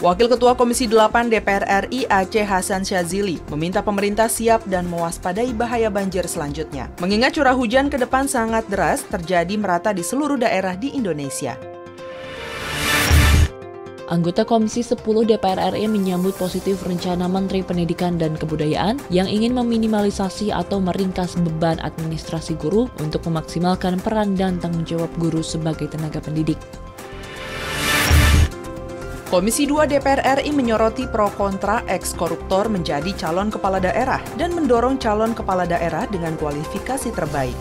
Wakil Ketua Komisi 8 DPR RI Aceh Hasan Syazili meminta pemerintah siap dan mewaspadai bahaya banjir selanjutnya. Mengingat curah hujan ke depan sangat deras terjadi merata di seluruh daerah di Indonesia. Anggota Komisi 10 DPR RI menyambut positif rencana Menteri Pendidikan dan Kebudayaan yang ingin meminimalisasi atau meringkas beban administrasi guru untuk memaksimalkan peran dan tanggung jawab guru sebagai tenaga pendidik. Komisi 2 DPR RI menyoroti pro kontra eks-koruptor menjadi calon kepala daerah dan mendorong calon kepala daerah dengan kualifikasi terbaik.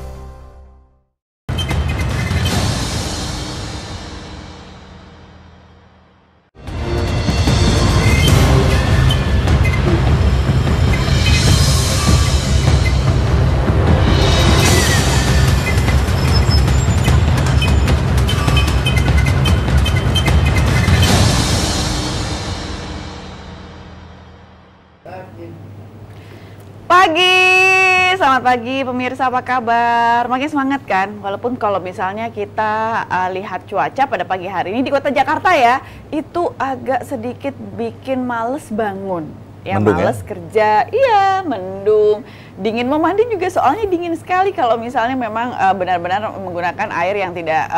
Selamat pagi pemirsa, apa kabar? Makin semangat kan? Walaupun kalau misalnya kita lihat cuaca pada pagi hari ini di kota Jakarta ya, itu agak sedikit bikin males bangun. Ya, males kerja, iya, mendung, dingin. Mau mandi juga soalnya dingin sekali kalau misalnya memang benar-benar menggunakan air yang tidak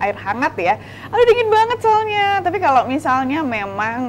air hangat ya. Aduh, dingin banget soalnya. Tapi kalau misalnya memang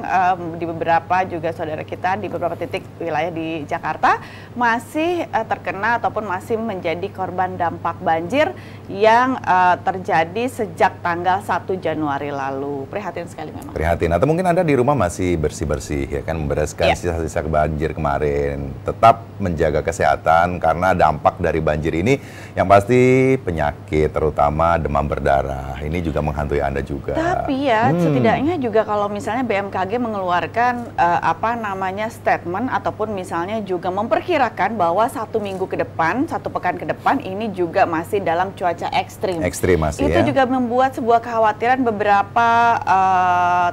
di beberapa juga saudara kita di beberapa titik wilayah di Jakarta masih terkena ataupun masih menjadi korban dampak banjir yang terjadi sejak tanggal 1 Januari lalu. Prihatin sekali memang. Prihatin. Atau mungkin Anda di rumah masih bersih-bersih ya kan, membereskan sisa-sisa banjir kemarin. Tetap menjaga kesehatan karena dampak dari banjir ini yang pasti penyakit, terutama demam berdarah. Ini juga menghantui Anda juga. Tapi ya setidaknya juga kalau misalnya BMKG mengeluarkan statement ataupun misalnya juga memperkirakan bahwa 1 minggu ke depan, 1 pekan ke depan ini juga masih dalam cuaca ekstrim. Ekstrim masih itu ya. juga membuat sebuah kekhawatiran beberapa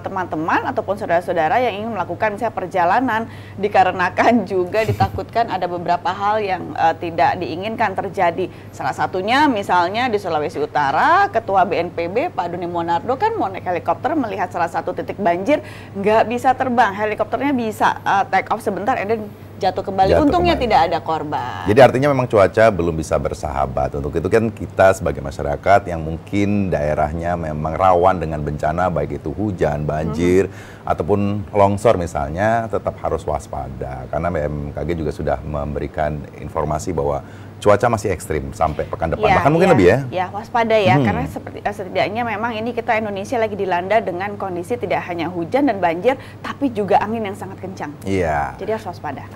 teman-teman ataupun saudara-saudara yang ingin melakukan misalnya perjalanan, dikarenakan juga ditakutkan ada beberapa hal yang tidak diinginkan terjadi. Salah satunya misalnya di Sulawesi Utara, Ketua BNPB Pak Doni Monardo kan mau naik helikopter melihat salah satu titik banjir, nggak bisa terbang, helikopternya bisa take off sebentar and then jatuh kembali. Untungnya tidak ada korban. Jadi artinya memang cuaca belum bisa bersahabat. Untuk itu kan kita sebagai masyarakat yang mungkin daerahnya memang rawan dengan bencana, baik itu hujan, banjir, ataupun longsor misalnya, tetap harus waspada. Karena BMKG juga sudah memberikan informasi bahwa cuaca masih ekstrim sampai pekan depan, bahkan mungkin lebih ya. Ya, waspada ya, karena setidaknya memang ini kita Indonesia lagi dilanda dengan kondisi tidak hanya hujan dan banjir, tapi juga angin yang sangat kencang. Iya. Jadi harus waspada.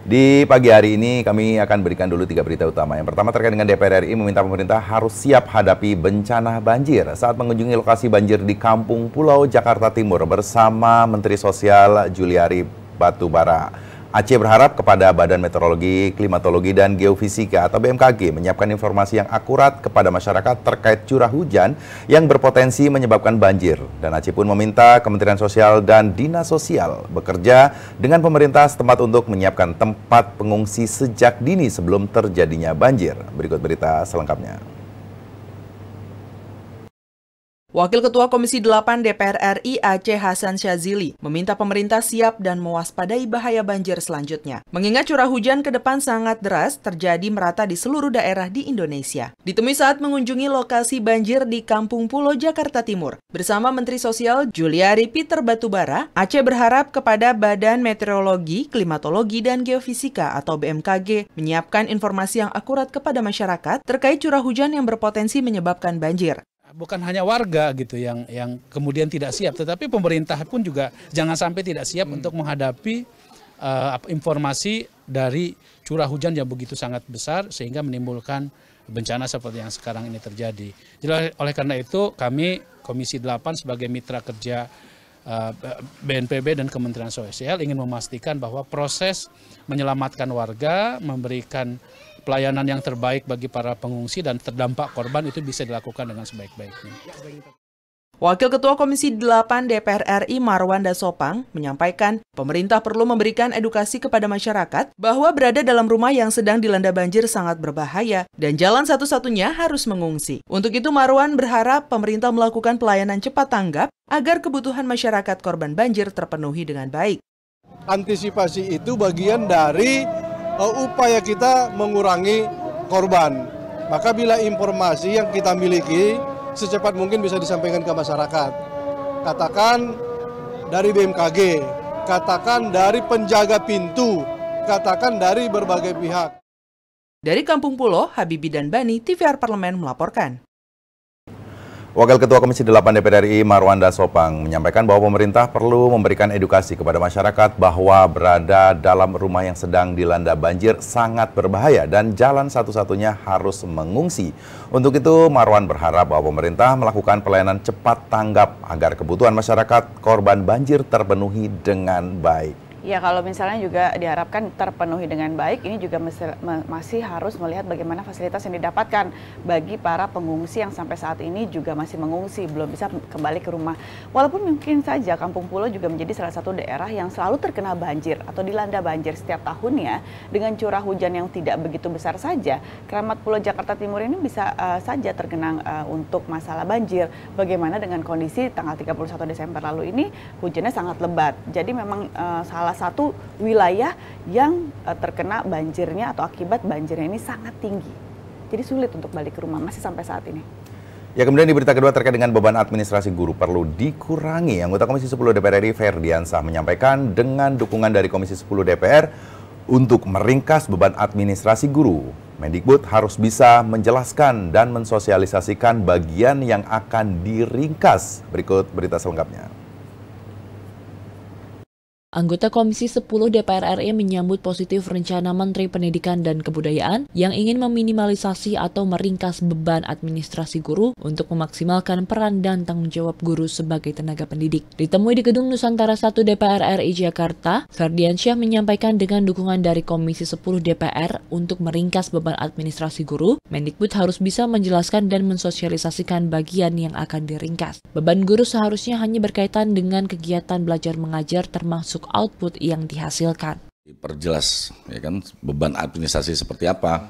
Di pagi hari ini kami akan berikan dulu 3 berita utama. Yang pertama terkait dengan DPR RI meminta pemerintah harus siap hadapi bencana banjir saat mengunjungi lokasi banjir di Kampung Pulau Jakarta Timur bersama Menteri Sosial Juliari Batubara. Aceh berharap kepada Badan Meteorologi, Klimatologi, dan Geofisika atau BMKG menyiapkan informasi yang akurat kepada masyarakat terkait curah hujan yang berpotensi menyebabkan banjir. Dan Aceh pun meminta Kementerian Sosial dan Dinas Sosial bekerja dengan pemerintah setempat untuk menyiapkan tempat pengungsi sejak dini sebelum terjadinya banjir. Berikut berita selengkapnya. Wakil Ketua Komisi 8 DPR RI Aceh Hasan Syazili meminta pemerintah siap dan mewaspadai bahaya banjir selanjutnya. Mengingat curah hujan ke depan sangat deras terjadi merata di seluruh daerah di Indonesia. Ditemui saat mengunjungi lokasi banjir di Kampung Pulau Jakarta Timur. Bersama Menteri Sosial Juliari Peter Batubara, Aceh berharap kepada Badan Meteorologi, Klimatologi, dan Geofisika atau BMKG menyiapkan informasi yang akurat kepada masyarakat terkait curah hujan yang berpotensi menyebabkan banjir. Bukan hanya warga gitu yang kemudian tidak siap, tetapi pemerintah pun juga jangan sampai tidak siap untuk menghadapi informasi dari curah hujan yang begitu sangat besar sehingga menimbulkan bencana seperti yang sekarang ini terjadi. Jadi oleh karena itu kami Komisi 8 sebagai mitra kerja BNPB dan Kementerian Sosial ingin memastikan bahwa proses menyelamatkan warga, memberikan pelayanan yang terbaik bagi para pengungsi dan terdampak korban itu bisa dilakukan dengan sebaik-baiknya. Wakil Ketua Komisi 8 DPR RI Marwanda Sopang menyampaikan pemerintah perlu memberikan edukasi kepada masyarakat bahwa berada dalam rumah yang sedang dilanda banjir sangat berbahaya dan jalan satu-satunya harus mengungsi. Untuk itu Marwan berharap pemerintah melakukan pelayanan cepat tanggap agar kebutuhan masyarakat korban banjir terpenuhi dengan baik. Antisipasi itu bagian dari upaya kita mengurangi korban. Maka bila informasi yang kita miliki secepat mungkin bisa disampaikan ke masyarakat. Katakan dari BMKG, katakan dari penjaga pintu, katakan dari berbagai pihak. Dari Kampung Pulo, Habibie dan Bani, TVR Parlemen melaporkan. Wakil Ketua Komisi 8 DPR RI Marwanda Sopang menyampaikan bahwa pemerintah perlu memberikan edukasi kepada masyarakat bahwa berada dalam rumah yang sedang dilanda banjir sangat berbahaya dan jalan satu-satunya harus mengungsi. Untuk itu Marwan berharap bahwa pemerintah melakukan pelayanan cepat tanggap agar kebutuhan masyarakat korban banjir terpenuhi dengan baik. Ya, kalau misalnya juga diharapkan terpenuhi dengan baik, ini juga masih harus melihat bagaimana fasilitas yang didapatkan bagi para pengungsi yang sampai saat ini juga masih mengungsi, belum bisa kembali ke rumah. Walaupun mungkin saja Kampung Pulo juga menjadi salah satu daerah yang selalu terkena banjir atau dilanda banjir setiap tahunnya dengan curah hujan yang tidak begitu besar saja. Keramat Pulau Jakarta Timur ini bisa saja tergenang untuk masalah banjir. Bagaimana dengan kondisi tanggal 31 Desember lalu ini hujannya sangat lebat. Jadi memang salah satu wilayah yang terkena banjirnya atau akibat banjirnya ini sangat tinggi. Jadi sulit untuk balik ke rumah masih sampai saat ini. Ya, kemudian di berita kedua terkait dengan beban administrasi guru perlu dikurangi. Anggota Komisi 10 DPR RI Ferdiansah menyampaikan dengan dukungan dari Komisi 10 DPR untuk meringkas beban administrasi guru. Mendikbud harus bisa menjelaskan dan mensosialisasikan bagian yang akan diringkas. Berikut berita selengkapnya. Anggota Komisi 10 DPR RI menyambut positif rencana Menteri Pendidikan dan Kebudayaan yang ingin meminimalisasi atau meringkas beban administrasi guru untuk memaksimalkan peran dan tanggung jawab guru sebagai tenaga pendidik. Ditemui di Gedung Nusantara 1 DPR RI Jakarta, Ferdiansyah menyampaikan dengan dukungan dari Komisi 10 DPR untuk meringkas beban administrasi guru, Mendikbud harus bisa menjelaskan dan mensosialisasikan bagian yang akan diringkas. Beban guru seharusnya hanya berkaitan dengan kegiatan belajar mengajar termasuk output yang dihasilkan. Perjelas ya kan beban administrasi seperti apa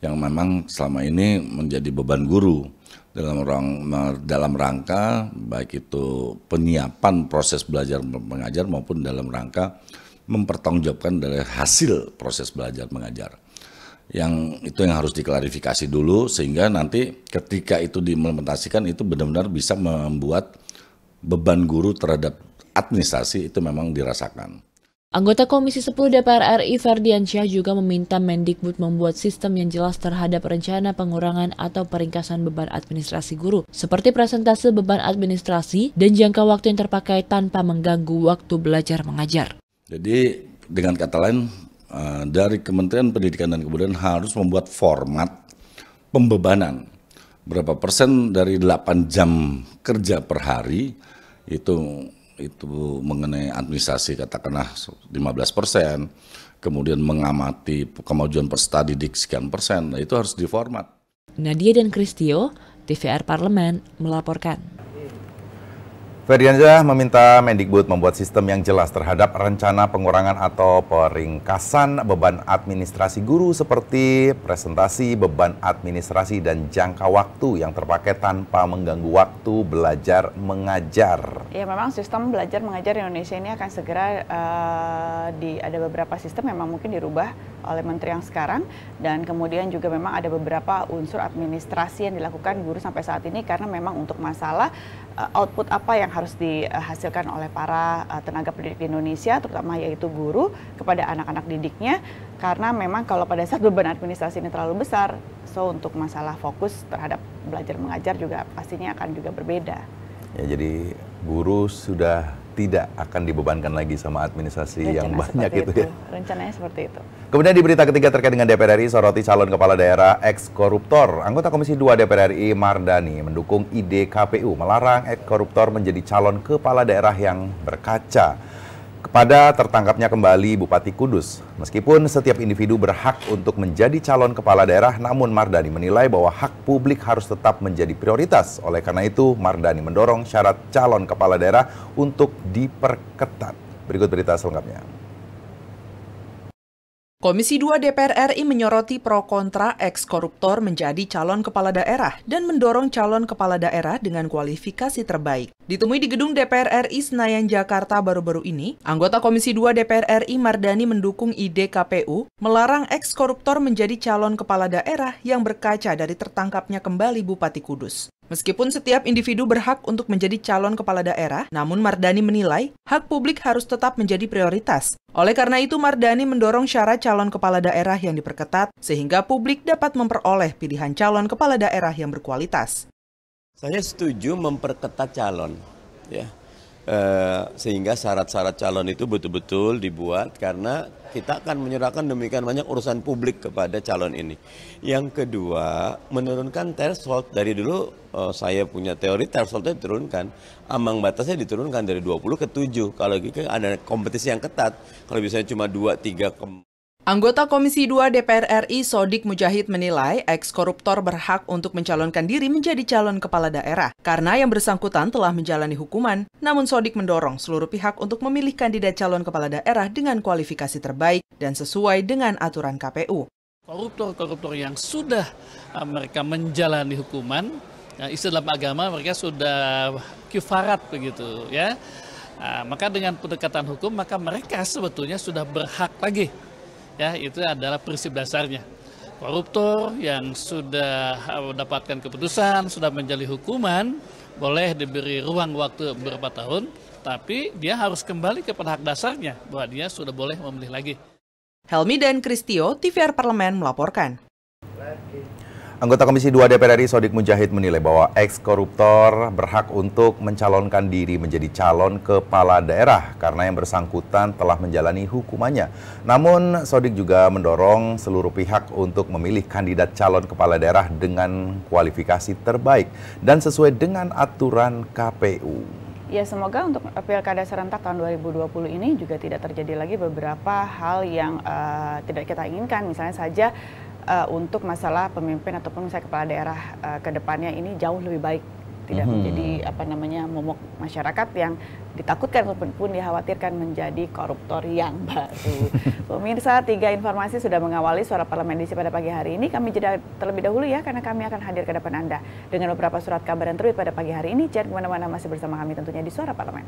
yang memang selama ini menjadi beban guru dalam rangka baik itu penyiapan proses belajar mengajar maupun dalam rangka mempertanggungjawabkan dari hasil proses belajar mengajar. Yang itu yang harus diklarifikasi dulu sehingga nanti ketika itu diimplementasikan itu benar-benar bisa membuat beban guru terhadap administrasi itu memang dirasakan. Anggota Komisi 10 DPR RI Ferdiansyah juga meminta Mendikbud membuat sistem yang jelas terhadap rencana pengurangan atau peringkasan beban administrasi guru, seperti presentase beban administrasi dan jangka waktu yang terpakai tanpa mengganggu waktu belajar mengajar. Jadi dengan kata lain dari Kementerian Pendidikan dan Kebudayaan harus membuat format pembebanan. Berapa persen dari 8 jam kerja per hari itu mengenai administrasi katakanlah 15%, kemudian mengamati kemajuan peserta didik sekian persen, nah itu harus diformat. Nadia dan Kristio, TVR Parlemen melaporkan. Ferdiansyah meminta Mendikbud membuat sistem yang jelas terhadap rencana pengurangan atau peringkasan beban administrasi guru seperti presentasi beban administrasi dan jangka waktu yang terpakai tanpa mengganggu waktu belajar mengajar. Ya, memang sistem belajar mengajar di Indonesia ini akan segera ada beberapa sistem memang mungkin dirubah oleh menteri yang sekarang dan kemudian juga memang ada beberapa unsur administrasi yang dilakukan guru sampai saat ini karena memang untuk masalah output apa yang harus dihasilkan oleh para tenaga pendidik di Indonesia, terutama yaitu guru kepada anak-anak didiknya, karena memang kalau pada saat beban administrasi ini terlalu besar, so untuk masalah fokus terhadap belajar mengajar juga pastinya akan juga berbeda. Ya, jadi guru sudah tidak akan dibebankan lagi sama administrasi yang banyak itu ya. Rencananya seperti itu. Kemudian di berita ketiga terkait dengan DPR RI, soroti calon kepala daerah ex-koruptor. Anggota Komisi 2 DPR RI Mardani mendukung ide KPU melarang ex-koruptor menjadi calon kepala daerah yang berkaca. pada tertangkapnya kembali Bupati Kudus. Meskipun setiap individu berhak untuk menjadi calon kepala daerah, namun Mardani menilai bahwa hak publik harus tetap menjadi prioritas. Oleh karena itu, Mardani mendorong syarat calon kepala daerah untuk diperketat. Berikut berita selengkapnya. Komisi 2 DPR RI menyoroti pro kontra eks-koruptor menjadi calon kepala daerah dan mendorong calon kepala daerah dengan kualifikasi terbaik. Ditemui di gedung DPR RI Senayan, Jakarta baru-baru ini, anggota Komisi 2 DPR RI Mardani mendukung ide KPU melarang eks-koruptor menjadi calon kepala daerah yang berkaca dari tertangkapnya kembali Bupati Kudus. Meskipun setiap individu berhak untuk menjadi calon kepala daerah, namun Mardani menilai hak publik harus tetap menjadi prioritas. Oleh karena itu, Mardani mendorong syarat calon kepala daerah yang diperketat sehingga publik dapat memperoleh pilihan calon kepala daerah yang berkualitas. Saya setuju memperketat calon, ya, sehingga syarat-syarat calon itu betul-betul dibuat karena kita akan menyerahkan demikian banyak urusan publik kepada calon ini. Yang kedua, menurunkan threshold. Dari dulu saya punya teori thresholdnya diturunkan, ambang batasnya diturunkan dari 20 ke 7. Kalau gitu ada kompetisi yang ketat, kalau misalnya cuma 2-3 Anggota Komisi 2 DPR RI Sodik Mujahid menilai eks-koruptor berhak untuk mencalonkan diri menjadi calon kepala daerah karena yang bersangkutan telah menjalani hukuman. Namun Sodik mendorong seluruh pihak untuk memilih kandidat calon kepala daerah dengan kualifikasi terbaik dan sesuai dengan aturan KPU. Koruptor-koruptor yang sudah mereka menjalani hukuman, istilah agama mereka sudah kifarat begitu ya. Maka dengan pendekatan hukum maka mereka sebetulnya sudah berhak lagi. Ya, itu adalah prinsip dasarnya. Koruptor yang sudah mendapatkan keputusan, sudah menjalani hukuman, boleh diberi ruang waktu beberapa tahun, tapi dia harus kembali kepada hak dasarnya, bahwa dia sudah boleh memilih lagi. Helmi dan Kristio, TVR Parlemen melaporkan. Anggota Komisi 2 DPR RI Sodik Mujahid menilai bahwa eks-koruptor berhak untuk mencalonkan diri menjadi calon kepala daerah karena yang bersangkutan telah menjalani hukumannya. Namun, Sodik juga mendorong seluruh pihak untuk memilih kandidat calon kepala daerah dengan kualifikasi terbaik dan sesuai dengan aturan KPU. Ya, semoga untuk Pilkada serentak tahun 2020 ini juga tidak terjadi lagi beberapa hal yang tidak kita inginkan. Misalnya saja untuk masalah pemimpin ataupun misalnya kepala daerah ke depannya ini jauh lebih baik, tidak menjadi momok masyarakat yang ditakutkan ataupun dikhawatirkan menjadi koruptor yang baru. Pemirsa, 3 informasi sudah mengawali Suara Parlemen edisi pada pagi hari ini. Kami jeda terlebih dahulu ya, karena kami akan hadir ke depan Anda dengan beberapa surat kabar yang terbit pada pagi hari ini. Jangan kemana-mana, masih bersama kami tentunya di Suara Parlemen.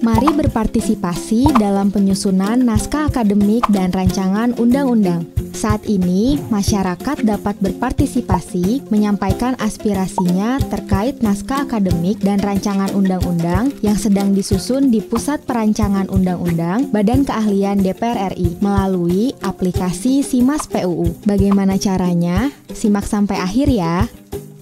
Mari berpartisipasi dalam penyusunan naskah akademik dan rancangan undang-undang. Saat ini, masyarakat dapat berpartisipasi menyampaikan aspirasinya terkait naskah akademik dan rancangan undang-undang yang sedang disusun di Pusat Perancangan Undang-Undang Badan Keahlian DPR RI melalui aplikasi SIMAS PUU. Bagaimana caranya? Simak sampai akhir ya.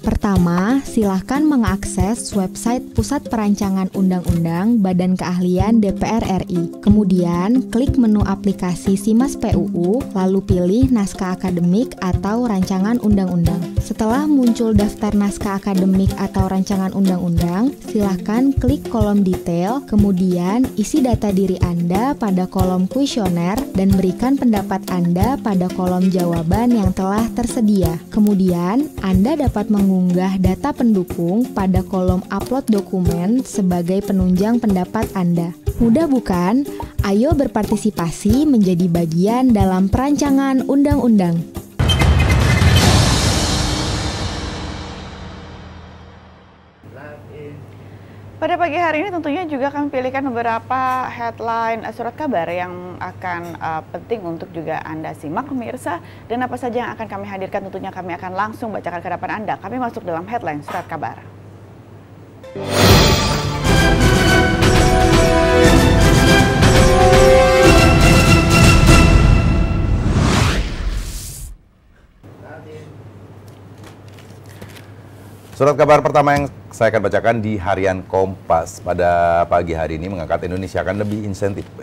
Pertama, silakan mengakses website Pusat Perancangan Undang-Undang Badan Keahlian DPR RI. Kemudian, klik menu aplikasi SIMAS PUU, lalu pilih naskah akademik atau rancangan undang-undang. Setelah muncul daftar naskah akademik atau rancangan undang-undang, silakan klik kolom detail, kemudian isi data diri Anda pada kolom kuesioner dan berikan pendapat Anda pada kolom jawaban yang telah tersedia. Kemudian, Anda dapat mengunggah data pendukung pada kolom upload dokumen sebagai penunjang pendapat Anda. Mudah bukan? Ayo berpartisipasi menjadi bagian dalam perancangan undang-undang. Pada pagi hari ini tentunya juga kami pilihkan beberapa headline surat kabar yang akan penting untuk juga Anda simak pemirsa, dan apa saja yang akan kami hadirkan tentunya kami akan langsung bacakan ke hadapan Anda. Kami masuk dalam headline surat kabar. Surat kabar pertama yang saya akan bacakan di Harian Kompas. Pada pagi hari ini mengangkat Indonesia akan lebih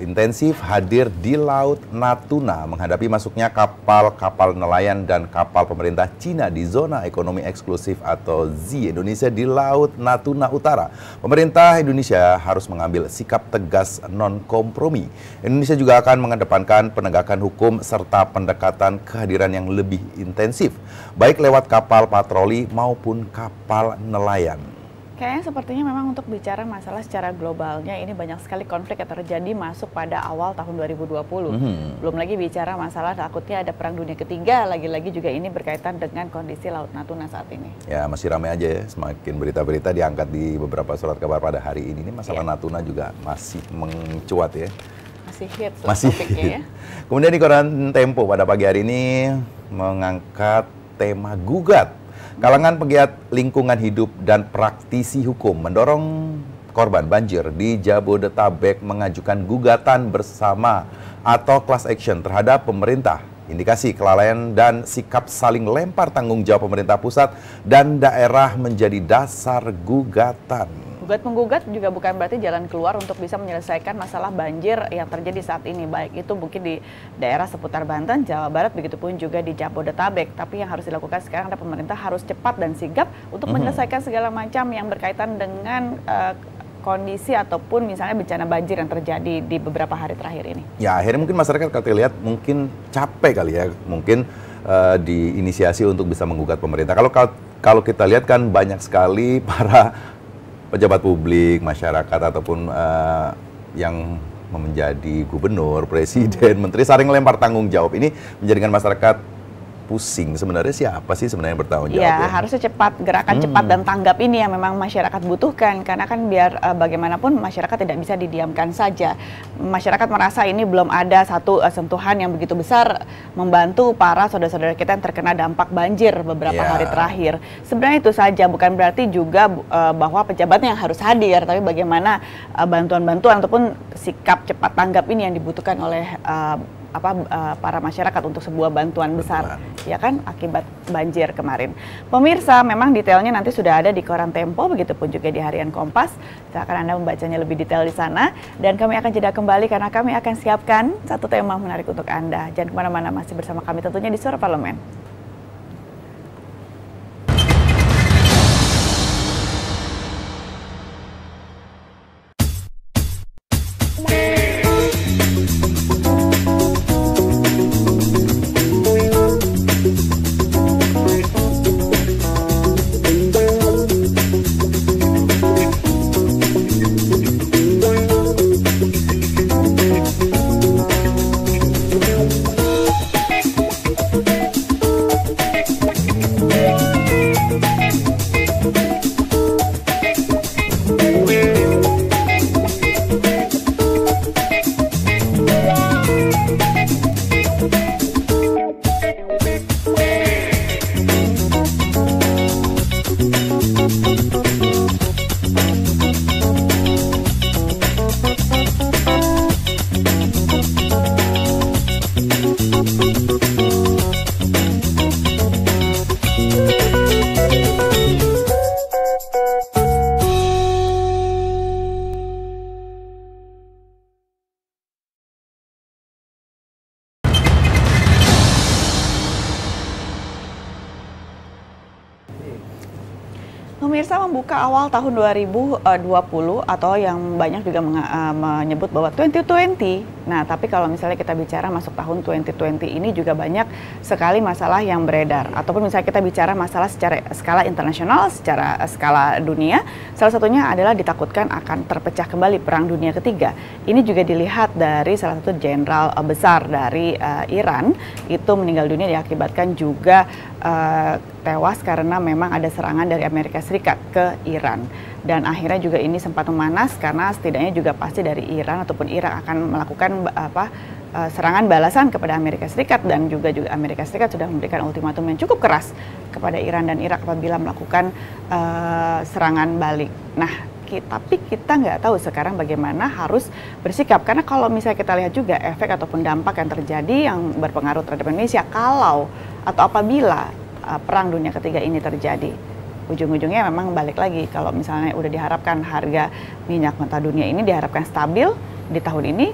intensif hadir di Laut Natuna menghadapi masuknya kapal-kapal nelayan dan kapal pemerintah Cina di zona ekonomi eksklusif atau ZEE Indonesia di Laut Natuna Utara. Pemerintah Indonesia harus mengambil sikap tegas non-kompromi. Indonesia juga akan mengedepankan penegakan hukum serta pendekatan kehadiran yang lebih intensif, baik lewat kapal patroli maupun kapal nelayan. Kayaknya sepertinya memang untuk bicara masalah secara globalnya ini banyak sekali konflik yang terjadi masuk pada awal tahun 2020. Belum lagi bicara masalah takutnya ada perang dunia ketiga, lagi-lagi juga ini berkaitan dengan kondisi Laut Natuna saat ini. Ya masih ramai aja ya, semakin berita-berita diangkat di beberapa surat kabar pada hari ini. Masalah Natuna juga masih mencuat ya. Masih hit masih topiknya ya. Kemudian di koran Tempo pada pagi hari ini mengangkat tema gugat. Kalangan pegiat lingkungan hidup dan praktisi hukum mendorong korban banjir di Jabodetabek mengajukan gugatan bersama atau class action terhadap pemerintah. Indikasi kelalaian dan sikap saling lempar tanggung jawab pemerintah pusat dan daerah menjadi dasar gugatan. Gugat-menggugat juga bukan berarti jalan keluar untuk bisa menyelesaikan masalah banjir yang terjadi saat ini. Baik itu mungkin di daerah seputar Banten, Jawa Barat, begitupun juga di Jabodetabek. Tapi yang harus dilakukan sekarang adalah pemerintah harus cepat dan sigap untuk menyelesaikan segala macam yang berkaitan dengan kondisi ataupun misalnya bencana banjir yang terjadi di beberapa hari terakhir ini. Ya akhirnya mungkin masyarakat kalau lihat mungkin capek kali ya, mungkin diinisiasi untuk bisa menggugat pemerintah. Kalau kita lihat kan banyak sekali para pejabat publik, masyarakat ataupun yang menjadi gubernur, presiden, menteri saling lempar tanggung jawab. Ini menjadikan masyarakat pusing. Sebenarnya siapa sih sebenarnya yang bertanggung jawab? Ya, harusnya cepat, gerakan cepat dan tanggap ini yang memang masyarakat butuhkan. Karena kan biar bagaimanapun masyarakat tidak bisa didiamkan saja. Masyarakat merasa ini belum ada satu sentuhan yang begitu besar membantu para saudara-saudara kita yang terkena dampak banjir beberapa hari terakhir. Sebenarnya itu saja, bukan berarti juga bahwa pejabatnya yang harus hadir, tapi bagaimana bantuan-bantuan ataupun sikap cepat tanggap ini yang dibutuhkan oleh para masyarakat untuk sebuah bantuan besar, ya kan, akibat banjir kemarin. Pemirsa, memang detailnya nanti sudah ada di koran Tempo, begitupun juga di Harian Kompas. Silakan Anda membacanya lebih detail di sana, dan kami akan jeda kembali karena kami akan siapkan satu tema menarik untuk Anda. Jangan kemana-mana, masih bersama kami tentunya di Suara Parlemen. Pemirsa, membuka awal tahun 2020 atau yang banyak juga menyebut bahwa 2020. Nah, tapi kalau misalnya kita bicara masuk tahun 2020 ini juga banyak sekali masalah yang beredar. Ataupun misalnya kita bicara masalah secara skala internasional, secara skala dunia, salah satunya adalah ditakutkan akan terpecah kembali Perang Dunia Ketiga. Ini juga dilihat dari salah satu jenderal besar dari Iran, itu meninggal dunia diakibatkan juga tewas karena memang ada serangan dari Amerika Serikat ke Iran. Dan akhirnya juga ini sempat memanas karena setidaknya juga pasti dari Iran ataupun Irak akan melakukan serangan balasan kepada Amerika Serikat, dan juga Amerika Serikat sudah memberikan ultimatum yang cukup keras kepada Iran dan Irak apabila melakukan serangan balik. Nah, tapi kita nggak tahu sekarang bagaimana harus bersikap, karena kalau misalnya kita lihat juga efek ataupun dampak yang terjadi yang berpengaruh terhadap Indonesia kalau atau apabila Perang Dunia Ketiga ini terjadi. ujung-ujungnya memang balik lagi. Kalau misalnya udah diharapkan harga minyak mentah dunia ini diharapkan stabil di tahun ini,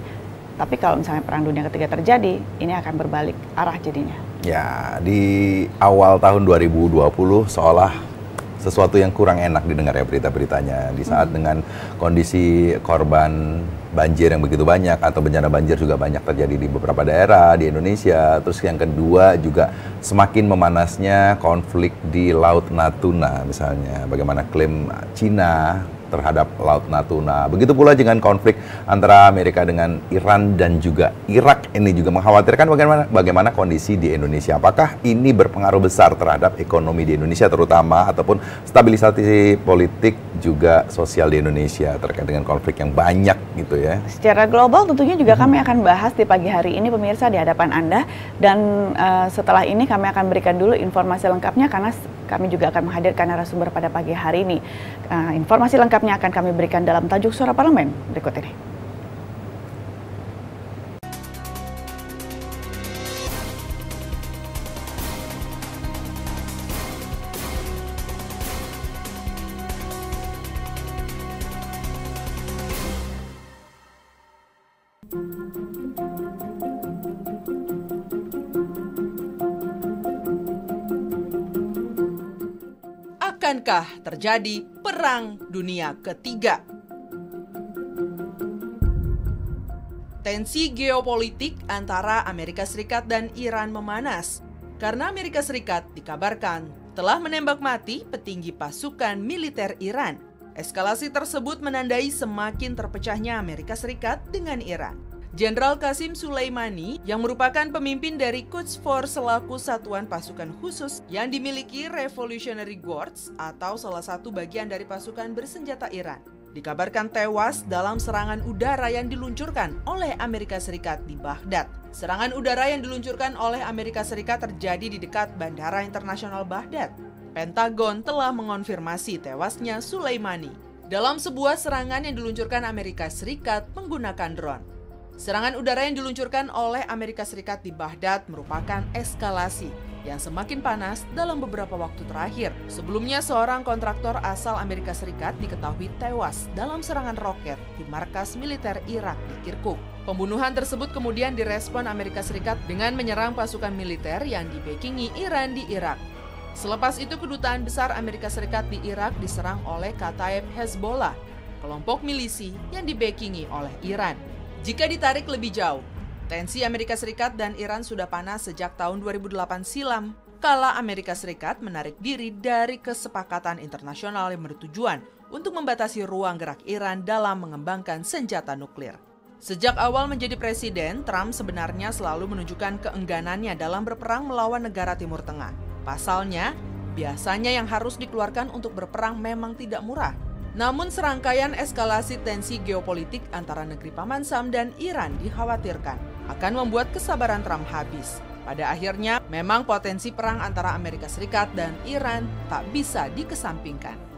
tapi kalau misalnya perang dunia ketiga terjadi, ini akan berbalik arah jadinya. Ya, di awal tahun 2020 seolah sesuatu yang kurang enak didengar ya berita-beritanya. Di saat dengan kondisi korban banjir yang begitu banyak atau bencana banjir juga banyak terjadi di beberapa daerah di Indonesia. Terus yang kedua juga semakin memanasnya konflik di Laut Natuna misalnya. Bagaimana klaim Cina terhadap Laut Natuna. Begitu pula dengan konflik antara Amerika dengan Iran dan juga Irak. Ini juga mengkhawatirkan bagaimana kondisi di Indonesia. Apakah ini berpengaruh besar terhadap ekonomi di Indonesia terutama ataupun stabilisasi politik juga sosial di Indonesia terkait dengan konflik yang banyak gitu ya. Secara global tentunya juga kami akan bahas di pagi hari ini pemirsa di hadapan Anda, dan setelah ini kami akan berikan dulu informasi lengkapnya karena kami juga akan menghadirkan narasumber pada pagi hari ini. Informasi lengkapnya akan kami berikan dalam tajuk Suara Parlemen berikut ini. Akankah terjadi perang dunia ketiga? Tensi geopolitik antara Amerika Serikat dan Iran memanas karena Amerika Serikat dikabarkan telah menembak mati petinggi pasukan militer Iran. Eskalasi tersebut menandai semakin terpecahnya Amerika Serikat dengan Iran. Jenderal Qasim Soleimani yang merupakan pemimpin dari Quds Force selaku satuan pasukan khusus yang dimiliki Revolutionary Guards atau salah satu bagian dari pasukan bersenjata Iran, dikabarkan tewas dalam serangan udara yang diluncurkan oleh Amerika Serikat di Baghdad. Serangan udara yang diluncurkan oleh Amerika Serikat terjadi di dekat Bandara Internasional Baghdad. Pentagon telah mengonfirmasi tewasnya Soleimani dalam sebuah serangan yang diluncurkan Amerika Serikat menggunakan drone. Serangan udara yang diluncurkan oleh Amerika Serikat di Baghdad merupakan eskalasi yang semakin panas dalam beberapa waktu terakhir. Sebelumnya, seorang kontraktor asal Amerika Serikat diketahui tewas dalam serangan roket di markas militer Irak di Kirkuk. Pembunuhan tersebut kemudian direspon Amerika Serikat dengan menyerang pasukan militer yang dibackingi Iran di Irak. Selepas itu, kedutaan besar Amerika Serikat di Irak diserang oleh Kataib Hezbollah, kelompok milisi yang dibackingi oleh Iran. Jika ditarik lebih jauh, tensi Amerika Serikat dan Iran sudah panas sejak tahun 2008 silam, kala Amerika Serikat menarik diri dari kesepakatan internasional yang bertujuan untuk membatasi ruang gerak Iran dalam mengembangkan senjata nuklir. Sejak awal menjadi presiden, Trump sebenarnya selalu menunjukkan keengganannya dalam berperang melawan negara Timur Tengah. Pasalnya, biasanya yang harus dikeluarkan untuk berperang memang tidak murah. Namun serangkaian eskalasi tensi geopolitik antara negeri Paman Sam dan Iran dikhawatirkan akan membuat kesabaran Trump habis. Pada akhirnya, memang potensi perang antara Amerika Serikat dan Iran tak bisa dikesampingkan.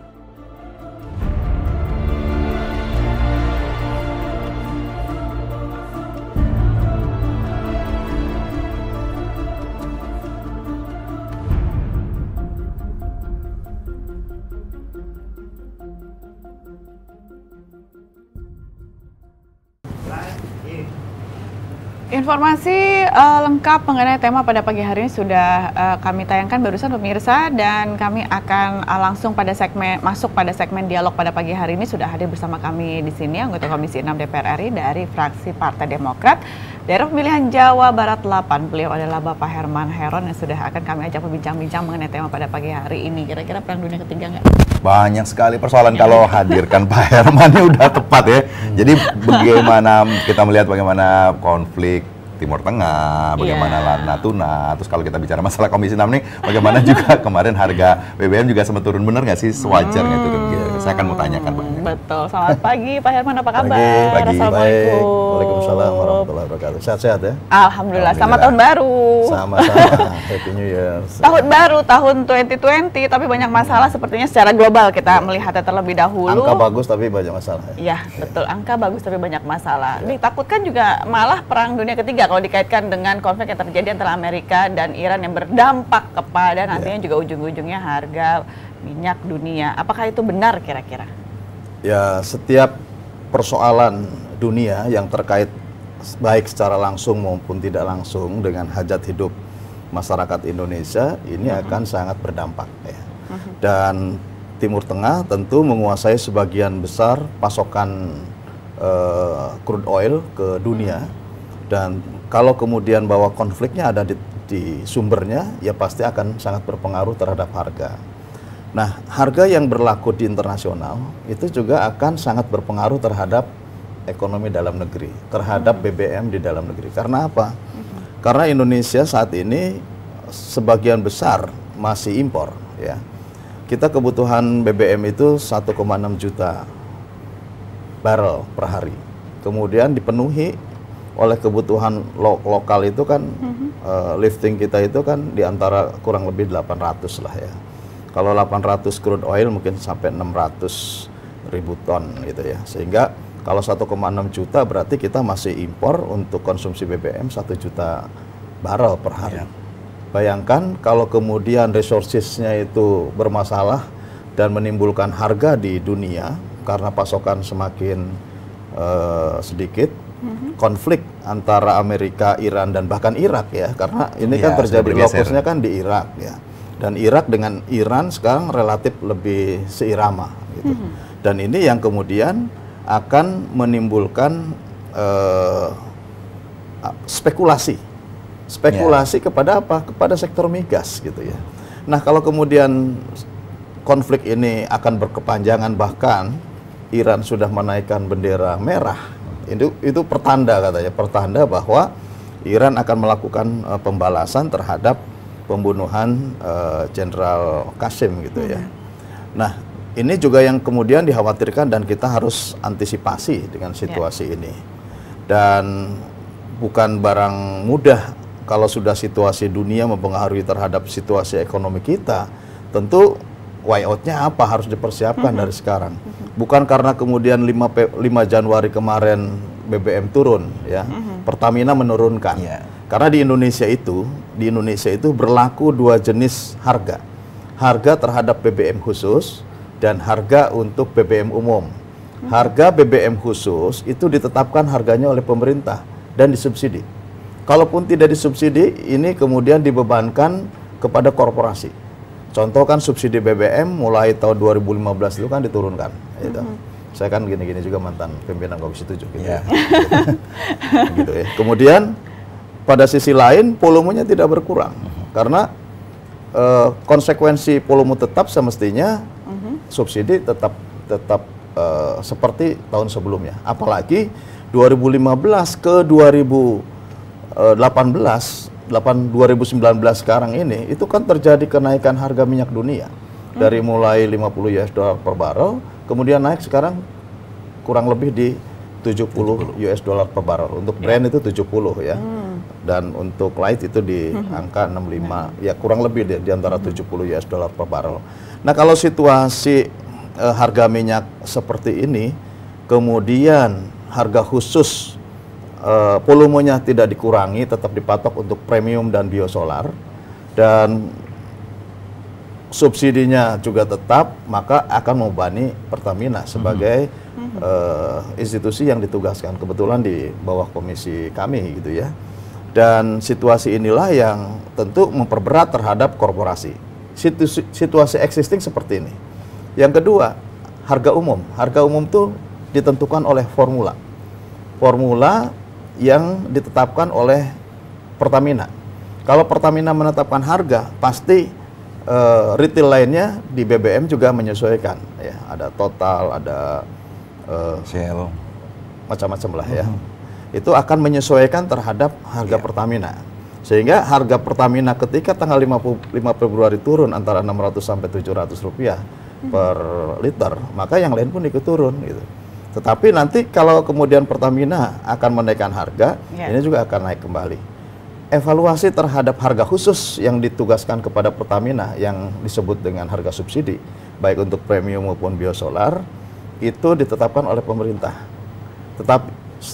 Informasi lengkap mengenai tema pada pagi hari ini sudah kami tayangkan barusan pemirsa, dan kami akan langsung masuk pada segmen dialog pada pagi hari ini. Sudah hadir bersama kami di sini anggota Komisi 6 DPR RI dari fraksi Partai Demokrat daerah pemilihan Jawa Barat 8. Beliau adalah Bapak Herman Heron yang sudah akan kami ajak berbincang-bincang mengenai tema pada pagi hari ini. Kira-kira perang dunia ketiga nggak? Banyak sekali persoalan kalau hadirkan Pak Herman ini udah tepat ya. Jadi bagaimana kita melihat bagaimana konflik Timur Tengah, bagaimana Laut Natuna, terus kalau kita bicara masalah Komisi 6 nih, bagaimana juga kemarin harga BBM juga sempat turun, benar nggak sih sewajarnya itu? Saya akan mau tanyakan Pak. Betul, selamat pagi Pak Herman, apa kabar? Pagi. Assalamualaikum. Waalaikumsalam warahmatullahi wabarakatuh. Sehat-sehat ya? Alhamdulillah, selamat tahun baru. Sama-sama, Happy New Year. Tahun baru, tahun 2020, tapi banyak masalah sepertinya secara global kita melihatnya terlebih dahulu. Angka bagus tapi banyak masalah. Iya, betul, angka bagus tapi banyak masalah. Ditakutkan juga malah perang dunia ketiga kalau dikaitkan dengan konflik yang terjadi antara Amerika dan Iran yang berdampak kepada nantinya juga ujung-ujungnya harga minyak dunia. Apakah itu benar kira-kira? Ya, setiap persoalan dunia yang terkait baik secara langsung maupun tidak langsung dengan hajat hidup masyarakat Indonesia ini akan sangat berdampak ya. Dan Timur Tengah tentu menguasai sebagian besar pasokan crude oil ke dunia, dan kalau kemudian bahwa konfliknya ada di sumbernya, ya pasti akan sangat berpengaruh terhadap harga. Nah, harga yang berlaku di internasional itu juga akan sangat berpengaruh terhadap ekonomi dalam negeri, terhadap BBM di dalam negeri. Karena apa? Karena Indonesia saat ini sebagian besar masih impor ya. Kita kebutuhan BBM itu 1,6 juta barrel per hari. Kemudian dipenuhi oleh kebutuhan lokal itu kan lifting kita itu kan di antara kurang lebih 800 lah ya. Kalau 800 crude oil mungkin sampai 600.000 ton gitu ya. Sehingga kalau 1,6 juta berarti kita masih impor untuk konsumsi BBM 1 juta barrel per hari. Bayangkan kalau kemudian resourcesnya itu bermasalah dan menimbulkan harga di dunia karena pasokan semakin sedikit, konflik antara Amerika, Iran, dan bahkan Irak ya, karena ini kan terjadi lokusnya kan di Irak ya, dan Irak dengan Iran sekarang relatif lebih seirama gitu. Dan ini yang kemudian akan menimbulkan spekulasi kepada apa? Kepada sektor migas gitu ya. Nah, kalau kemudian konflik ini akan berkepanjangan, bahkan Iran sudah menaikkan bendera merah, itu pertanda katanya, pertanda bahwa Iran akan melakukan pembalasan terhadap pembunuhan Jenderal Qasim gitu ya. Nah, ini juga yang kemudian dikhawatirkan dan kita harus antisipasi dengan situasi ini. Dan bukan barang mudah kalau sudah situasi dunia mempengaruhi terhadap situasi ekonomi kita, tentu way out-nya apa harus dipersiapkan dari sekarang. Bukan karena kemudian 5 Januari kemarin BBM turun ya, Pertamina menurunkan. Karena di Indonesia itu berlaku 2 jenis harga. Harga terhadap BBM khusus dan harga untuk BBM umum. Harga BBM khusus itu ditetapkan harganya oleh pemerintah dan disubsidi. Kalaupun tidak disubsidi, ini kemudian dibebankan kepada korporasi. Contoh kan subsidi BBM mulai tahun 2015 itu kan diturunkan. Gitu. Saya kan gini-gini juga mantan pimpinan Komisi 7 gitu ya. Gitu ya. Kemudian pada sisi lain volumenya tidak berkurang. Karena konsekuensi volume tetap semestinya subsidi tetap seperti tahun sebelumnya. Apalagi 2015 ke 2019 sekarang ini itu kan terjadi kenaikan harga minyak dunia dari mulai 50 US dollar per barrel, kemudian naik sekarang kurang lebih di 70 US dollar per barrel. Untuk Brent itu 70 ya, dan untuk light itu di angka 65 ya, kurang lebih di antara 70 US dollar per barrel. Nah, kalau situasi harga minyak seperti ini, kemudian harga khusus volumenya tidak dikurangi, tetap dipatok untuk premium dan biosolar, dan subsidinya juga tetap, maka akan membebani Pertamina sebagai institusi yang ditugaskan, kebetulan di bawah komisi kami gitu ya. Dan situasi inilah yang tentu memperberat terhadap korporasi. Situasi existing seperti ini. Yang kedua, harga umum. Harga umum itu ditentukan oleh formula yang ditetapkan oleh Pertamina. Kalau Pertamina menetapkan harga, pasti retail lainnya di BBM juga menyesuaikan. Ya, ada Total, ada Shell, macam-macam lah ya. Itu akan menyesuaikan terhadap harga Pertamina. Sehingga harga Pertamina ketika tanggal 5 Februari turun antara 600 sampai 700 rupiah per liter, maka yang lain pun ikut turun gitu. Tetapi nanti kalau kemudian Pertamina akan menaikkan harga, ini juga akan naik kembali. Evaluasi terhadap harga khusus yang ditugaskan kepada Pertamina yang disebut dengan harga subsidi, baik untuk premium maupun biosolar, itu ditetapkan oleh pemerintah. Tetap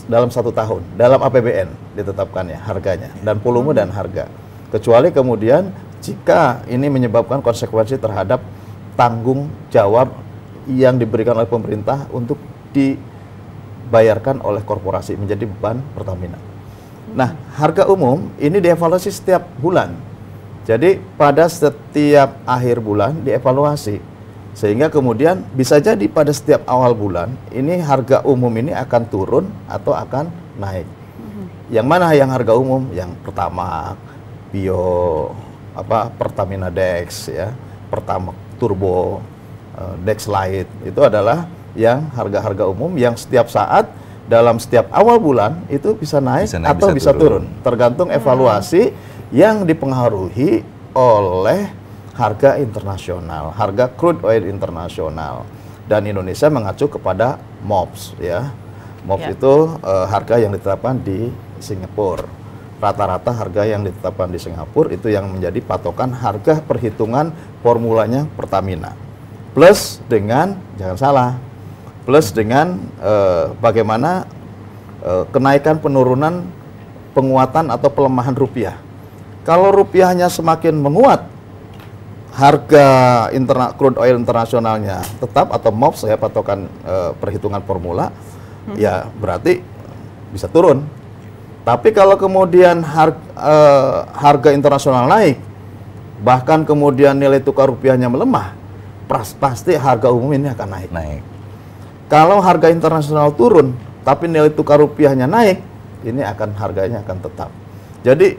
dalam 1 tahun, dalam APBN ditetapkannya harganya, dan volume dan harga. Kecuali kemudian jika ini menyebabkan konsekuensi terhadap tanggung jawab yang diberikan oleh pemerintah untuk dibayarkan oleh korporasi, menjadi beban Pertamina. Nah, harga umum ini dievaluasi setiap bulan. Jadi pada setiap akhir bulan dievaluasi, sehingga kemudian bisa jadi pada setiap awal bulan ini harga umum ini akan turun atau akan naik. Yang mana yang harga umum? Yang pertama Pertamina Dex, ya, Pertamax Turbo, Dex Lite, itu adalah yang harga-harga umum yang setiap saat dalam setiap awal bulan itu bisa naik atau bisa turun, tergantung evaluasi yang dipengaruhi oleh harga internasional, harga crude oil internasional, dan Indonesia mengacu kepada MOPS, ya. MOPS itu harga yang ditetapkan di Singapura. Rata-rata harga yang ditetapkan di Singapura itu yang menjadi patokan harga perhitungan formulanya Pertamina. Plus dengan, jangan salah, plus dengan bagaimana kenaikan penurunan penguatan atau pelemahan rupiah. Kalau rupiahnya semakin menguat, harga crude oil internasionalnya tetap atau MOPS, ya, patokan perhitungan formula, ya berarti bisa turun. Tapi kalau kemudian harga internasional naik, bahkan kemudian nilai tukar rupiahnya melemah, pasti harga umum ini akan naik. Kalau harga internasional turun, tapi nilai tukar rupiahnya naik, ini harganya akan tetap. Jadi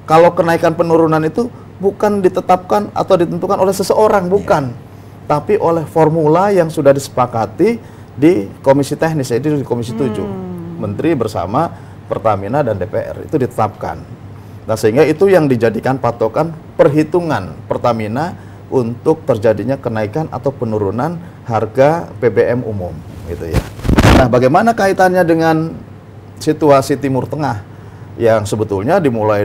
kalau kenaikan penurunan itu bukan ditetapkan atau ditentukan oleh seseorang, bukan, tapi oleh formula yang sudah disepakati di komisi teknis, yaitu di komisi 7, Menteri bersama Pertamina dan DPR, itu ditetapkan. Nah, sehingga itu yang dijadikan patokan perhitungan Pertamina untuk terjadinya kenaikan atau penurunan harga BBM umum, gitu ya. Nah, bagaimana kaitannya dengan situasi Timur Tengah yang sebetulnya dimulai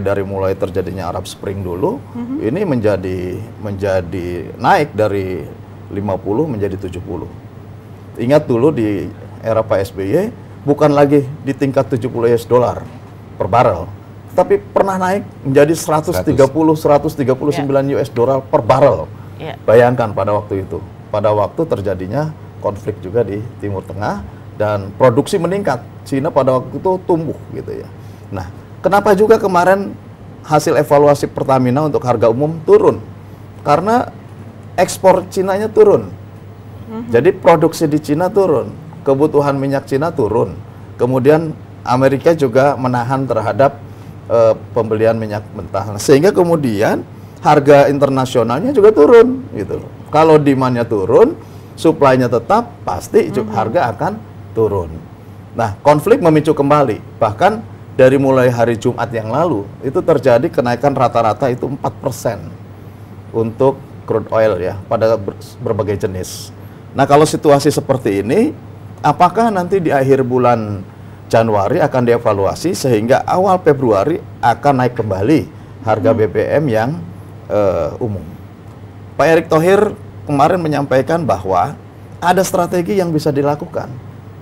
terjadinya Arab Spring dulu, ini menjadi naik dari 50 menjadi 70. Ingat dulu di era Pak SBY bukan lagi di tingkat 70 US dollar per barrel, tapi pernah naik menjadi 139 US dollar per barrel. Bayangkan pada waktu itu, pada waktu terjadinya konflik juga di Timur Tengah dan produksi meningkat. Cina pada waktu itu tumbuh, gitu ya. Nah, kenapa juga kemarin hasil evaluasi Pertamina untuk harga umum turun? Karena ekspor Cinanya turun. Jadi produksi di Cina turun, kebutuhan minyak Cina turun. Kemudian Amerika juga menahan terhadap pembelian minyak mentah. Sehingga kemudian harga internasionalnya juga turun, gitu. Kalau demand-nya turun, supply-nya tetap, pasti harga akan turun. Nah, konflik memicu kembali. Bahkan dari mulai hari Jumat yang lalu, itu terjadi kenaikan rata-rata itu 4% untuk crude oil, ya, pada berbagai jenis. Nah, kalau situasi seperti ini, apakah nanti di akhir bulan Januari akan dievaluasi sehingga awal Februari akan naik kembali harga BBM yang umum? Pak Erick Thohir kemarin menyampaikan bahwa ada strategi yang bisa dilakukan,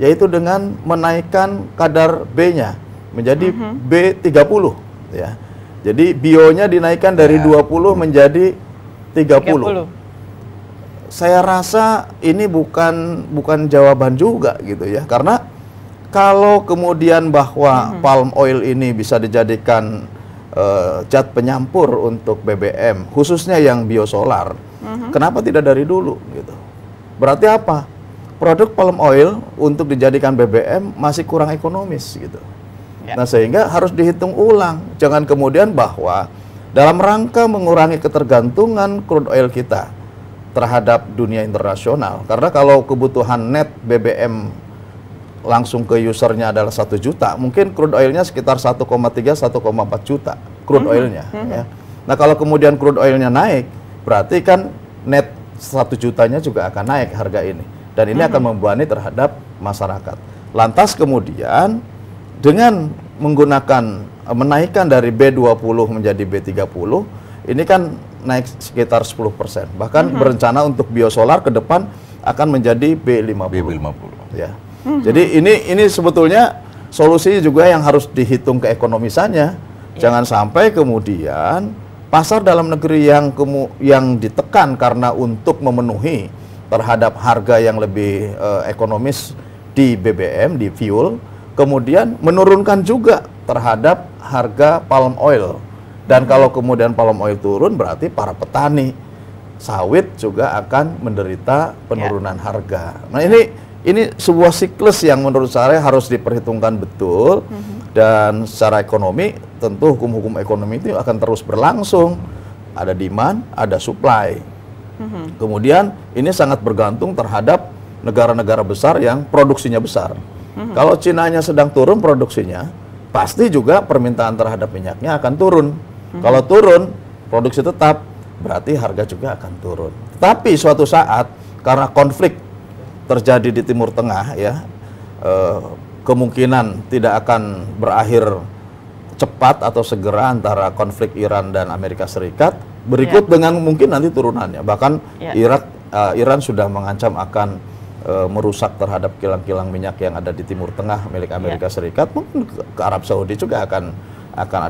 yaitu dengan menaikkan kadar B-nya menjadi B30, ya. Jadi bionya dinaikkan dari 20 menjadi 30. Saya rasa ini bukan jawaban juga, gitu ya. Karena kalau kemudian bahwa palm oil ini bisa dijadikan zat penyampur untuk BBM, khususnya yang biosolar, kenapa tidak dari dulu, gitu? Berarti apa? Produk palm oil untuk dijadikan BBM masih kurang ekonomis, gitu. Nah, sehingga harus dihitung ulang. Jangan kemudian bahwa dalam rangka mengurangi ketergantungan crude oil kita terhadap dunia internasional, karena kalau kebutuhan net BBM langsung ke usernya adalah 1 juta, mungkin crude oilnya sekitar 1,3–1,4 juta crude oilnya, ya. Nah, kalau kemudian crude oilnya naik, berarti kan net 1 jutanya juga akan naik harga ini, dan ini akan membebani terhadap masyarakat. Lantas kemudian dengan menggunakan menaikkan dari B20 menjadi B30, ini kan naik sekitar 10%. Bahkan berencana untuk biosolar ke depan akan menjadi B50. Ya. Jadi ini sebetulnya solusi juga yang harus dihitung keekonomisannya. Jangan sampai kemudian pasar dalam negeri yang ditekan karena untuk memenuhi terhadap harga yang lebih ekonomis di BBM, di fuel, kemudian menurunkan juga terhadap harga palm oil. Dan kalau kemudian palm oil turun, berarti para petani sawit juga akan menderita penurunan harga. Nah, ini sebuah siklus yang menurut saya harus diperhitungkan betul. Dan secara ekonomi, tentu hukum-hukum ekonomi itu akan terus berlangsung. Ada demand, ada supply. Kemudian ini sangat bergantung terhadap negara-negara besar yang produksinya besar. Kalau Cinanya sedang turun produksinya, pasti juga permintaan terhadap minyaknya akan turun. Kalau turun, produksi tetap, berarti harga juga akan turun. Tapi suatu saat, karena konflik terjadi di Timur Tengah, ya, kemungkinan tidak akan berakhir cepat atau segera antara konflik Iran dan Amerika Serikat, berikut dengan mungkin nanti turunannya. Bahkan Iran sudah mengancam akan merusak terhadap kilang-kilang minyak yang ada di Timur Tengah milik Amerika Serikat, mungkin ke Arab Saudi juga akan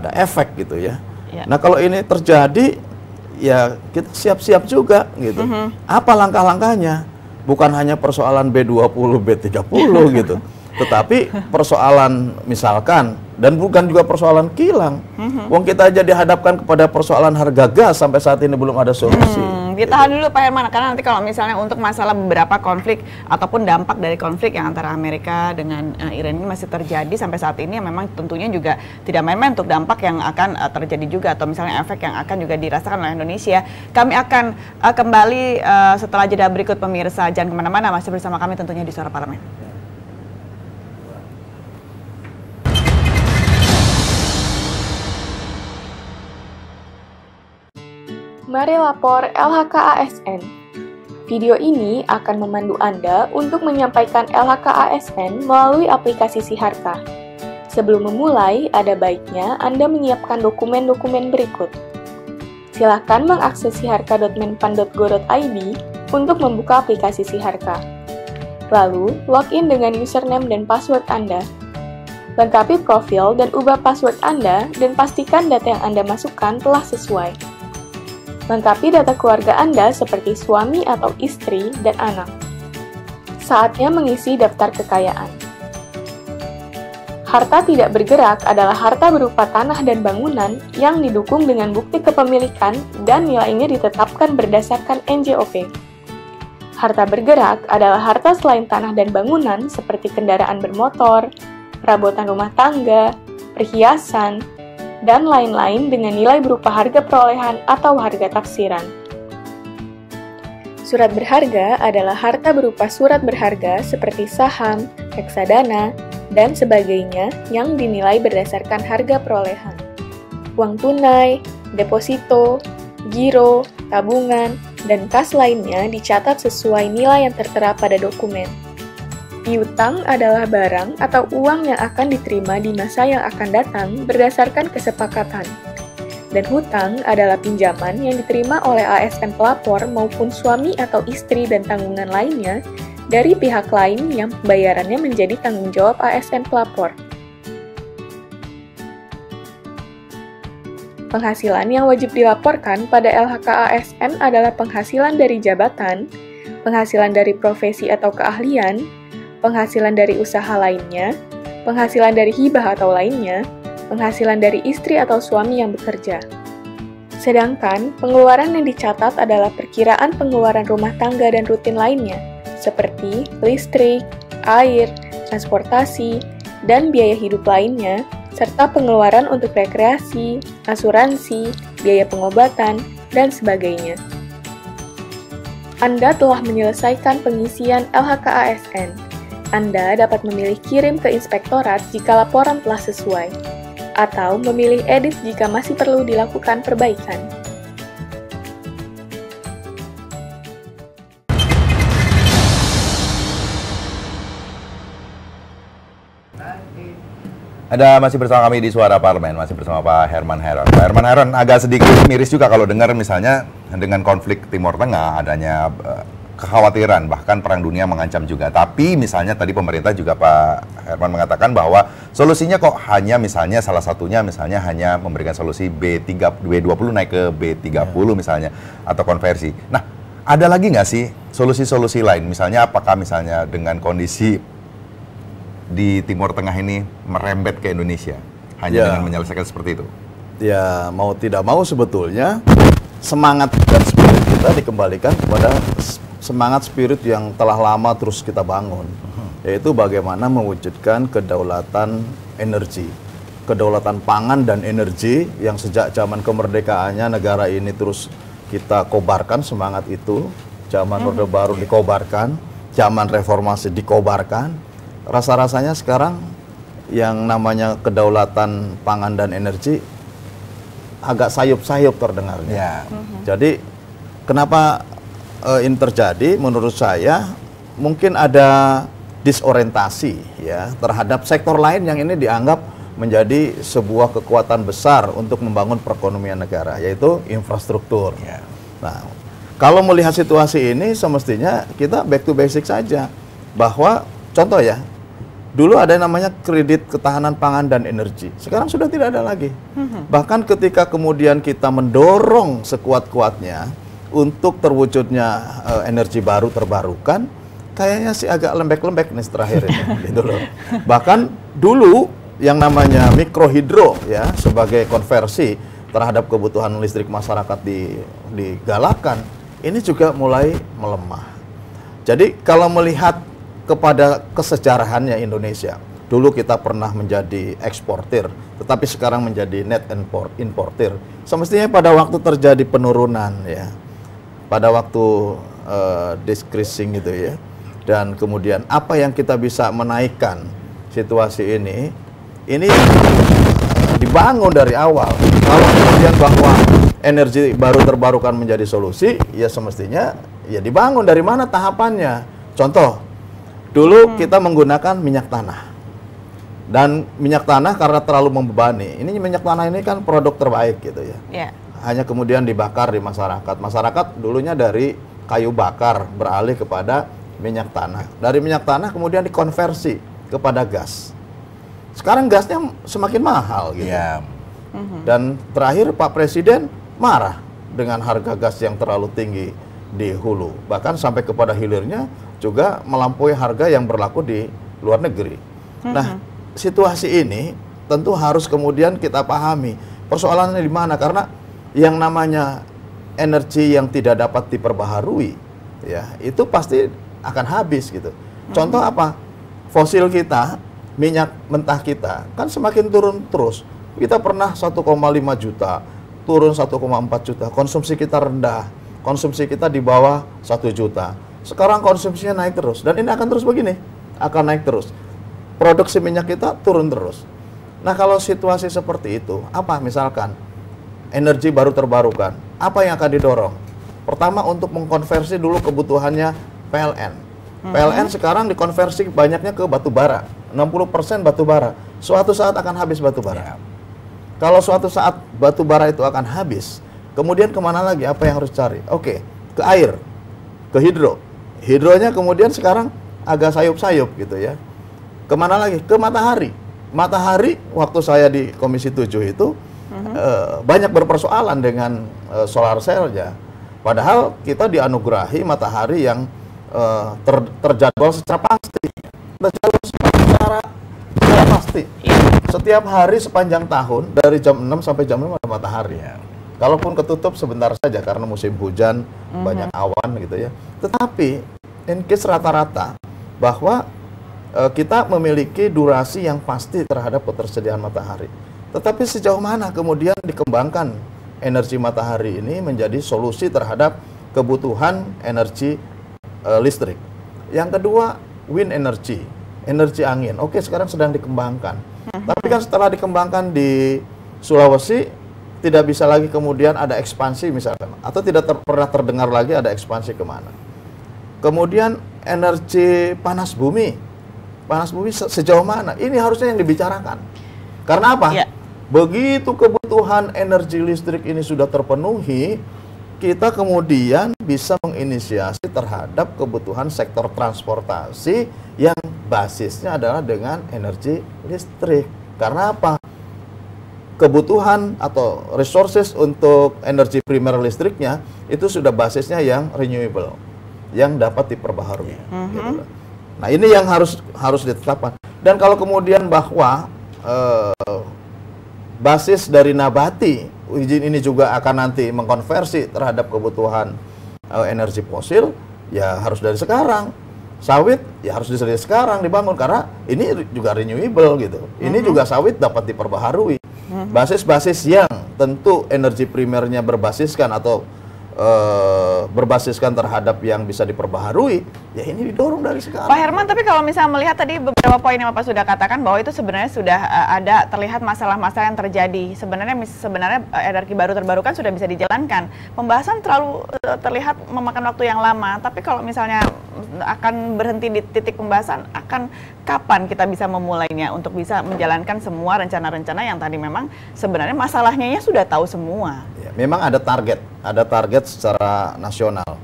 ada efek gitu ya. Nah, kalau ini terjadi, ya kita siap-siap juga gitu. Apa langkah-langkahnya? Bukan hanya persoalan B20, B30 gitu. Tetapi persoalan misalkan, dan bukan juga persoalan kilang. Wong kita aja dihadapkan kepada persoalan harga gas sampai saat ini belum ada solusi. Ditahan dulu Pak Herman, karena nanti kalau misalnya untuk masalah beberapa konflik ataupun dampak dari konflik yang antara Amerika dengan Iran ini masih terjadi sampai saat ini, memang tentunya juga tidak main-main untuk dampak yang akan terjadi juga, atau misalnya efek yang akan juga dirasakan oleh Indonesia. Kami akan kembali setelah jeda berikut pemirsa. Jangan kemana-mana, masih bersama kami tentunya di Suara Parlemen. Mari lapor LHK-ASN. Video ini akan memandu Anda untuk menyampaikan LHK-ASN melalui aplikasi Siharka. Sebelum memulai, ada baiknya Anda menyiapkan dokumen-dokumen berikut. Silakan mengakses siharka.menpan.go.id untuk membuka aplikasi Siharka. Lalu, login dengan username dan password Anda. Lengkapi profil dan ubah password Anda dan pastikan data yang Anda masukkan telah sesuai. Lengkapi data keluarga Anda seperti suami atau istri dan anak. Saatnya mengisi daftar kekayaan. Harta tidak bergerak adalah harta berupa tanah dan bangunan yang didukung dengan bukti kepemilikan dan nilainya ditetapkan berdasarkan NJOP. Harta bergerak adalah harta selain tanah dan bangunan seperti kendaraan bermotor, perabotan rumah tangga, perhiasan, dan lain-lain dengan nilai berupa harga perolehan atau harga tafsiran. Surat berharga adalah harta berupa surat berharga seperti saham, reksadana, dan sebagainya yang dinilai berdasarkan harga perolehan. Uang tunai, deposito, giro, tabungan, dan kas lainnya dicatat sesuai nilai yang tertera pada dokumen. Piutang adalah barang atau uang yang akan diterima di masa yang akan datang berdasarkan kesepakatan. Dan hutang adalah pinjaman yang diterima oleh ASN pelapor maupun suami atau istri dan tanggungan lainnya dari pihak lain yang pembayarannya menjadi tanggung jawab ASN pelapor. Penghasilan yang wajib dilaporkan pada LHK-ASN adalah penghasilan dari jabatan, penghasilan dari profesi atau keahlian, penghasilan dari usaha lainnya, penghasilan dari hibah atau lainnya, penghasilan dari istri atau suami yang bekerja. Sedangkan, pengeluaran yang dicatat adalah perkiraan pengeluaran rumah tangga dan rutin lainnya, seperti listrik, air, transportasi, dan biaya hidup lainnya, serta pengeluaran untuk rekreasi, asuransi, biaya pengobatan, dan sebagainya. Anda telah menyelesaikan pengisian LHK-ASN. Anda dapat memilih kirim ke inspektorat jika laporan telah sesuai, atau memilih edit jika masih perlu dilakukan perbaikan. Ada masih bersama kami di Suara Parlemen, masih bersama Pak Herman Hairon. Pak Herman Hairon, agak sedikit miris juga kalau dengar misalnya dengan konflik Timur Tengah adanya kekhawatiran, bahkan perang dunia mengancam juga. Tapi misalnya tadi pemerintah juga Pak Herman mengatakan bahwa Solusinya kok hanya misalnya salah satunya misalnya hanya memberikan solusi B20 naik ke B30 misalnya atau konversi. Nah, ada lagi nggak sih solusi-solusi lain? Misalnya apakah misalnya dengan kondisi di Timur Tengah ini merembet ke Indonesia hanya dengan menyelesaikan seperti itu? Ya, mau tidak mau sebetulnya semangat dan spirit kita dikembalikan kepada semangat spirit yang telah lama terus kita bangun, yaitu bagaimana mewujudkan kedaulatan energi, kedaulatan pangan dan energi yang sejak zaman kemerdekaannya negara ini terus kita kobarkan semangat itu. Zaman Orde Baru dikobarkan, zaman reformasi dikobarkan. Rasa-rasanya sekarang yang namanya kedaulatan pangan dan energi agak sayup-sayup terdengarnya. Jadi kenapa ini terjadi? Menurut saya mungkin ada disorientasi ya terhadap sektor lain yang ini dianggap menjadi sebuah kekuatan besar untuk membangun perekonomian negara, yaitu infrastruktur. Nah, kalau melihat situasi ini semestinya kita back to basic saja, bahwa contoh ya, dulu ada yang namanya kredit ketahanan pangan dan energi, sekarang sudah tidak ada lagi. Bahkan ketika kemudian kita mendorong sekuat-kuatnya untuk terwujudnya energi baru terbarukan, kayaknya sih agak lembek-lembek nih terakhir ini, gitu loh. Bahkan dulu yang namanya mikrohidro ya sebagai konversi terhadap kebutuhan listrik masyarakat digalakkan, ini juga mulai melemah. Jadi kalau melihat kepada kesejarahannya Indonesia, dulu kita pernah menjadi eksportir, tetapi sekarang menjadi net importir. Semestinya pada waktu terjadi penurunan ya, pada waktu decreasing gitu ya, dan kemudian apa yang kita bisa menaikkan situasi ini dibangun dari awal. Kalau kemudian bahwa energi baru terbarukan menjadi solusi, ya semestinya ya dibangun dari mana tahapannya. Contoh, dulu kita menggunakan minyak tanah. Dan minyak tanah karena terlalu membebani. Ini minyak tanah ini kan produk terbaik gitu ya. Hanya kemudian dibakar di masyarakat. Masyarakat dulunya dari kayu bakar beralih kepada minyak tanah. Dari minyak tanah kemudian dikonversi kepada gas. Sekarang gasnya semakin mahal gitu. Dan terakhir Pak Presiden marah dengan harga gas yang terlalu tinggi di hulu. Bahkan sampai kepada hilirnya juga melampaui harga yang berlaku di luar negeri. Nah, situasi ini tentu harus kemudian kita pahami. Persoalannya di mana? Karena yang namanya energi yang tidak dapat diperbaharui, ya itu pasti akan habis gitu. Contoh apa? Fosil kita, minyak mentah kita kan semakin turun terus. Kita pernah 1,5 juta, turun 1,4 juta. Konsumsi kita rendah, konsumsi kita di bawah 1 juta. Sekarang konsumsinya naik terus, dan ini akan terus begini, akan naik terus. Produksi minyak kita turun terus. Nah, kalau situasi seperti itu, apa misalkan energi baru terbarukan, apa yang akan didorong? Pertama, untuk mengkonversi dulu kebutuhannya PLN. PLN sekarang dikonversi banyaknya ke batu bara, 60% batu bara. Suatu saat akan habis batu bara. Kalau suatu saat batu bara itu akan habis, kemudian kemana lagi? Apa yang harus cari? Oke, ke air, ke hidro. Hidronya kemudian sekarang agak sayup-sayup gitu ya. Kemana lagi? Ke matahari. Matahari, waktu saya di Komisi 7 itu banyak berpersoalan dengan solar cell-nya. Padahal kita dianugerahi matahari yang terjadwal secara pasti. Terjadwal secara pasti. Setiap hari sepanjang tahun, dari jam 6 sampai jam 5 ada matahari. Kalaupun ketutup sebentar saja karena musim hujan, banyak awan gitu ya. Tetapi, in case rata-rata, bahwa kita memiliki durasi yang pasti terhadap ketersediaan matahari. Tetapi sejauh mana kemudian dikembangkan energi matahari ini menjadi solusi terhadap kebutuhan energi listrik. Yang kedua, wind energy, energi angin. Oke, sekarang sedang dikembangkan. Tapi kan setelah dikembangkan di Sulawesi, tidak bisa lagi kemudian ada ekspansi misalkan. Atau tidak pernah terdengar lagi ada ekspansi kemana. Kemudian energi panas bumi. Panas bumi sejauh mana? Ini harusnya yang dibicarakan. Karena apa? Begitu kebutuhan energi listrik ini sudah terpenuhi, kita kemudian bisa menginisiasi terhadap kebutuhan sektor transportasi yang basisnya adalah dengan energi listrik. Karena apa? Kebutuhan atau resources untuk energi primer listriknya itu sudah basisnya yang renewable, yang dapat diperbaharui. Gitu. Nah, ini yang harus ditetapkan. Dan kalau kemudian bahwa basis dari nabati izin ini juga akan nanti mengkonversi terhadap kebutuhan energi fosil, ya harus dari sekarang. Sawit ya harus dari sekarang dibangun karena ini juga renewable gitu. Ini juga sawit dapat diperbaharui. Basis-basis yang tentu energi primernya berbasiskan atau berbasiskan terhadap yang bisa diperbaharui, ya ini didorong dari sekarang. Pak Herman, tapi kalau misalnya melihat tadi beberapa poin yang Bapak sudah katakan bahwa itu sebenarnya sudah ada terlihat masalah-masalah yang terjadi. Sebenarnya energi baru terbarukan sudah bisa dijalankan. Pembahasan terlalu terlihat memakan waktu yang lama. Tapi kalau misalnya akan berhenti di titik pembahasan, akan kapan kita bisa memulainya untuk bisa menjalankan semua rencana-rencana yang tadi memang sebenarnya masalahnya ya sudah tahu semua. Ya, memang ada target secara nasional.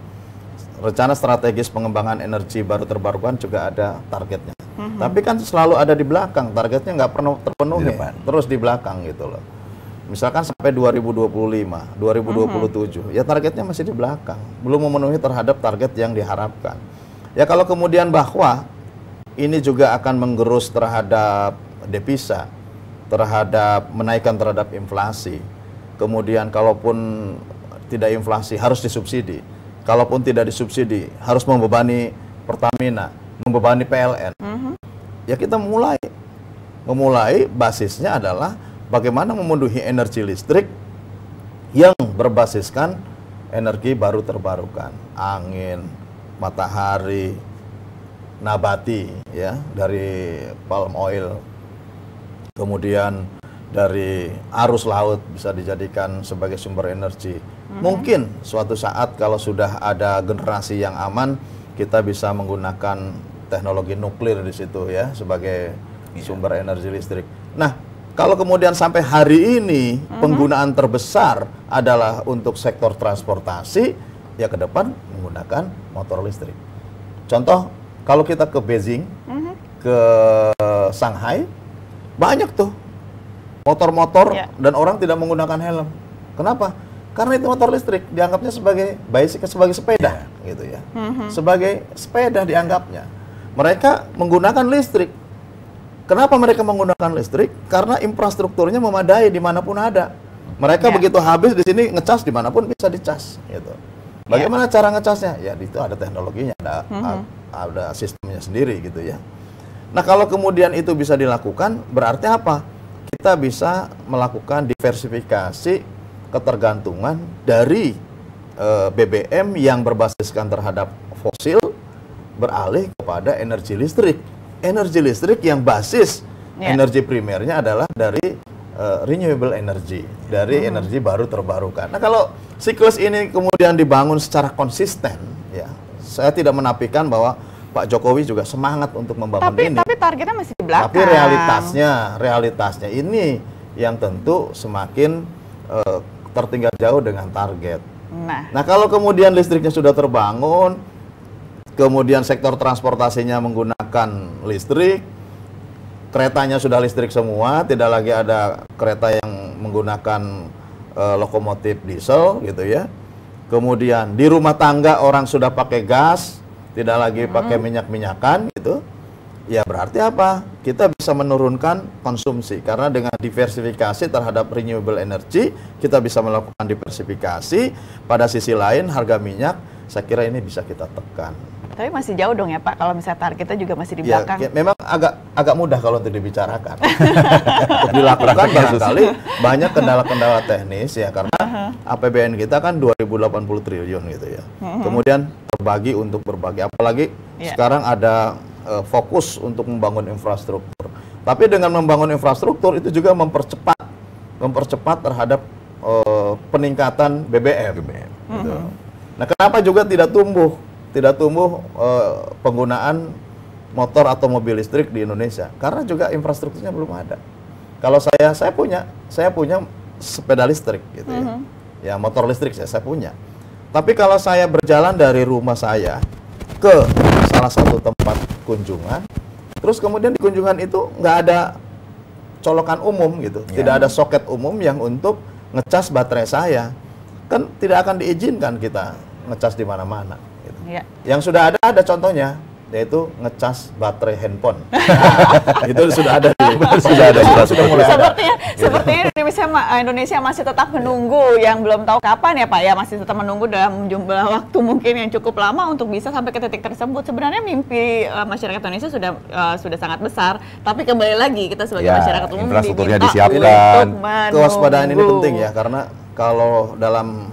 Rencana strategis pengembangan energi baru terbarukan juga ada targetnya. Tapi kan selalu ada di belakang, targetnya nggak pernah terpenuhi, terus di belakang gitu loh. Misalkan sampai 2025, 2027, ya targetnya masih di belakang, belum memenuhi terhadap target yang diharapkan. Ya kalau kemudian bahwa ini juga akan menggerus terhadap devisa, terhadap menaikkan terhadap inflasi. Kemudian kalaupun tidak inflasi harus disubsidi. Kalaupun tidak disubsidi harus membebani Pertamina, membebani PLN. Ya kita memulai basisnya adalah bagaimana memenuhi energi listrik yang berbasiskan energi baru terbarukan, angin, matahari, nabati ya dari palm oil, kemudian dari arus laut bisa dijadikan sebagai sumber energi. Mungkin suatu saat kalau sudah ada generasi yang aman, kita bisa menggunakan teknologi nuklir di situ ya sebagai sumber energi listrik. Nah, kalau kemudian sampai hari ini penggunaan terbesar adalah untuk sektor transportasi, ya ke depan menggunakan motor listrik. Contoh, kalau kita ke Beijing, ke Shanghai, banyak tuh motor-motor dan orang tidak menggunakan helm. Kenapa? Karena itu motor listrik dianggapnya sebagai sebagai sepeda, gitu ya. Sebagai sepeda dianggapnya. Mereka menggunakan listrik. Kenapa mereka menggunakan listrik? Karena infrastrukturnya memadai dimanapun ada. Mereka begitu habis di sini ngecas dimanapun bisa dicas, gitu. Bagaimana cara ngecasnya? Ya itu ada teknologinya, ada sistemnya sendiri, gitu ya. Nah kalau kemudian itu bisa dilakukan, berarti apa? Kita bisa melakukan diversifikasi ketergantungan dari BBM yang berbasiskan terhadap fosil beralih kepada energi listrik. Energi listrik yang basis energi primernya adalah dari renewable energy, dari energi baru terbarukan. Nah kalau siklus ini kemudian dibangun secara konsisten, ya saya tidak menafikan bahwa Pak Jokowi juga semangat untuk membangun ini. Tapi targetnya masih di belakang. Tapi realitasnya ini yang tentu semakin tertinggal jauh dengan target. Nah kalau kemudian listriknya sudah terbangun, kemudian sektor transportasinya menggunakan listrik, keretanya sudah listrik semua, tidak lagi ada kereta yang menggunakan lokomotif diesel gitu ya. Kemudian di rumah tangga orang sudah pakai gas, tidak lagi pakai minyak-minyakan gitu. Ya berarti apa? Kita bisa menurunkan konsumsi karena dengan diversifikasi terhadap renewable energy kita bisa melakukan diversifikasi. Pada sisi lain harga minyak saya kira ini bisa kita tekan. Tapi masih jauh dong ya Pak, kalau misalnya targetnya juga masih di belakang. Ya, memang agak mudah kalau untuk dibicarakan. Dilakukan barangkali banyak kendala-kendala teknis ya karena APBN kita kan 2080 triliun gitu ya. Kemudian terbagi untuk berbagai, apalagi sekarang ada fokus untuk membangun infrastruktur. Tapi dengan membangun infrastruktur itu juga mempercepat terhadap peningkatan BBM. Gitu. Nah, kenapa juga tidak tumbuh penggunaan motor atau mobil listrik di Indonesia? Karena juga infrastrukturnya belum ada. Kalau saya punya sepeda listrik gitu ya. Ya, motor listrik saya punya. Tapi kalau saya berjalan dari rumah saya ke salah satu tempat kunjungan, terus kemudian di kunjungan itu nggak ada colokan umum gitu, tidak ada soket umum yang untuk ngecas baterai saya, kan tidak akan diizinkan kita ngecas di mana-mana. Gitu. Yang sudah ada contohnya, yaitu ngecas baterai handphone. Itu sudah ada, sudah mulai ada. Sepertinya Indonesia masih tetap menunggu, yang belum tahu kapan ya Pak ya, masih tetap menunggu dalam jumlah waktu mungkin yang cukup lama untuk bisa sampai ke titik tersebut. Sebenarnya mimpi masyarakat Indonesia sudah sangat besar, tapi kembali lagi kita sebagai masyarakat umum infrastrukturnya diminta disiapkan. Kewaspadaan ini penting ya, karena kalau dalam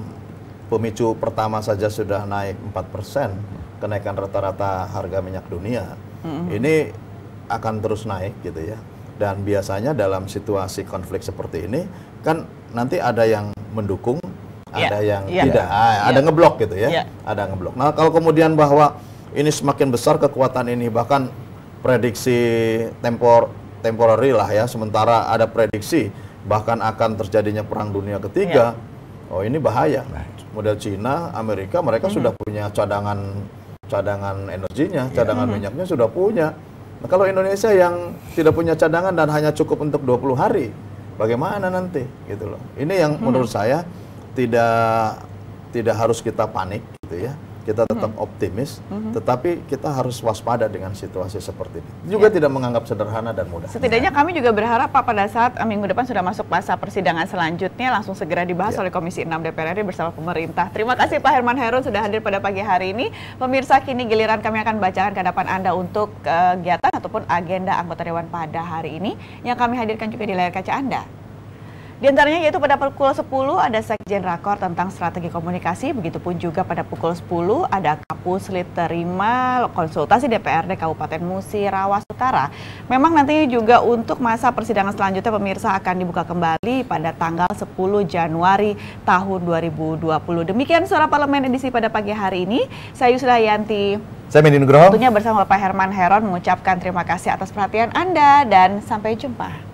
pemicu pertama saja sudah naik 4%, kenaikan rata-rata harga minyak dunia, ini akan terus naik gitu ya. Dan biasanya dalam situasi konflik seperti ini, kan nanti ada yang mendukung, ada yang tidak, ada ngeblok gitu ya, ada ngeblok. Nah kalau kemudian bahwa ini semakin besar kekuatan ini, bahkan prediksi temporary lah ya, sementara ada prediksi bahkan akan terjadinya perang dunia ketiga, oh ini bahaya. Model Cina, Amerika, mereka sudah punya cadangan energinya, cadangan minyaknya sudah punya. Nah, kalau Indonesia yang tidak punya cadangan dan hanya cukup untuk 20 hari, bagaimana nanti gitu loh. Ini yang menurut saya tidak harus kita panik gitu ya. Kita tetap optimis, tetapi kita harus waspada dengan situasi seperti ini. Juga tidak menganggap sederhana dan mudah. Setidaknya kami juga berharap Pak, pada saat minggu depan sudah masuk masa persidangan selanjutnya, langsung segera dibahas oleh Komisi 6 DPR RI bersama pemerintah. Terima kasih Pak Herman Herun sudah hadir pada pagi hari ini. Pemirsa, kini giliran kami akan bacakan ke hadapan Anda untuk kegiatan ataupun agenda anggota Dewan pada hari ini, yang kami hadirkan juga di layar kaca Anda. Di antaranya yaitu pada pukul 10 ada Sekjen Rakor tentang strategi komunikasi, begitupun juga pada pukul 10 ada Kapuslit terima konsultasi DPRD Kabupaten Musirawas Utara. Memang nantinya juga untuk masa persidangan selanjutnya pemirsa akan dibuka kembali pada tanggal 10 Januari tahun 2020. Demikian Suara Parlemen edisi pada pagi hari ini. Saya Yusra Yanti. Saya Medi Nugroho. Tentunya bersama Bapak Herman Herun mengucapkan terima kasih atas perhatian Anda dan sampai jumpa.